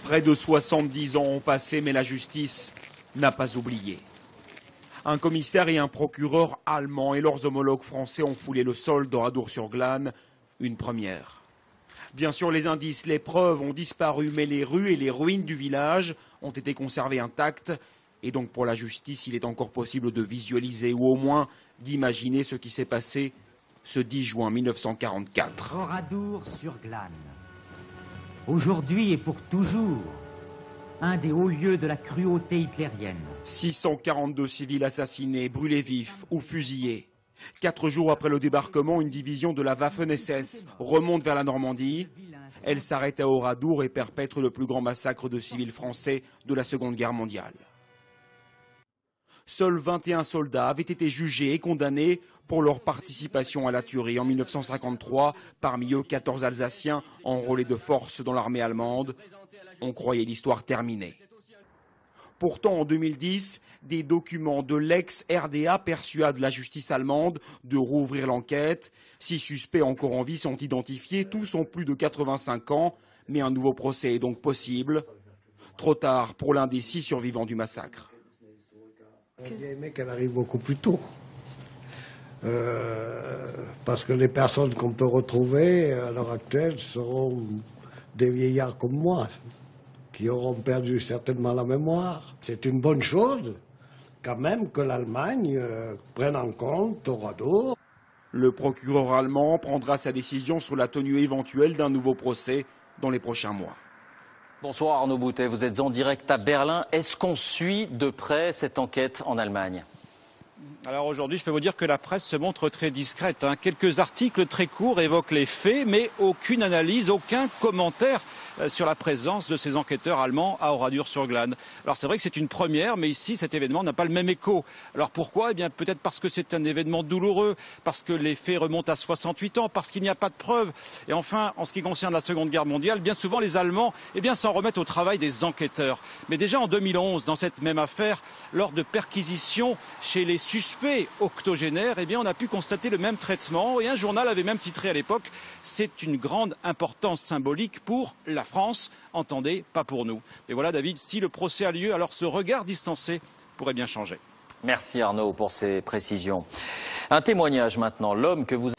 Près de 70 ans ont passé, mais la justice n'a pas oublié. Un commissaire et un procureur allemands et leurs homologues français ont foulé le sol d'Oradour-sur-Glane, une première. Bien sûr, les indices, les preuves ont disparu, mais les rues et les ruines du village ont été conservées intactes. Et donc pour la justice, il est encore possible de visualiser ou au moins d'imaginer ce qui s'est passé ce 10 juin 1944. Oradour-sur-Glane, aujourd'hui et pour toujours, un des hauts lieux de la cruauté hitlérienne. 642 civils assassinés, brûlés vifs ou fusillés. 4 jours après le débarquement, une division de la Waffen-SS remonte vers la Normandie. Elle s'arrête à Oradour et perpètre le plus grand massacre de civils français de la Seconde Guerre mondiale. Seuls 21 soldats avaient été jugés et condamnés pour leur participation à la tuerie en 1953, parmi eux 14 Alsaciens enrôlés de force dans l'armée allemande. On croyait l'histoire terminée. Pourtant, en 2010, des documents de l'ex-RDA persuadent la justice allemande de rouvrir l'enquête. 6 suspects encore en vie sont identifiés, tous ont plus de 85 ans, mais un nouveau procès est donc possible. Trop tard pour l'un des 6 survivants du massacre. J'aurais aimé qu'elle arrive beaucoup plus tôt. Parce que les personnes qu'on peut retrouver à l'heure actuelle seront des vieillards comme moi, qui auront perdu certainement la mémoire. C'est une bonne chose, quand même, que l'Allemagne prenne en compte Oradour. Le procureur allemand prendra sa décision sur la tenue éventuelle d'un nouveau procès dans les prochains mois. Bonsoir Arnaud Boutet, vous êtes en direct à Berlin. Est-ce qu'on suit de près cette enquête en Allemagne ? Alors aujourd'hui, je peux vous dire que la presse se montre très discrète. Quelques articles très courts évoquent les faits, mais aucune analyse, aucun commentaire sur la présence de ces enquêteurs allemands à Oradour-sur-Glane. Alors c'est vrai que c'est une première, mais ici cet événement n'a pas le même écho. Alors pourquoi ? Eh bien peut-être parce que c'est un événement douloureux, parce que les faits remontent à 68 ans, parce qu'il n'y a pas de preuves. Et enfin, en ce qui concerne la Seconde Guerre mondiale, bien souvent les Allemands s'en remettent au travail des enquêteurs. Mais déjà en 2011, dans cette même affaire, lors de perquisitions chez les suspects octogénaires, on a pu constater le même traitement. Et un journal avait même titré à l'époque « C'est une grande importance symbolique pour la France, entendez, pas pour nous ». Et voilà David, si le procès a lieu, alors ce regard distancé pourrait bien changer. Merci Arnaud pour ces précisions. Un témoignage maintenant, l'homme que vous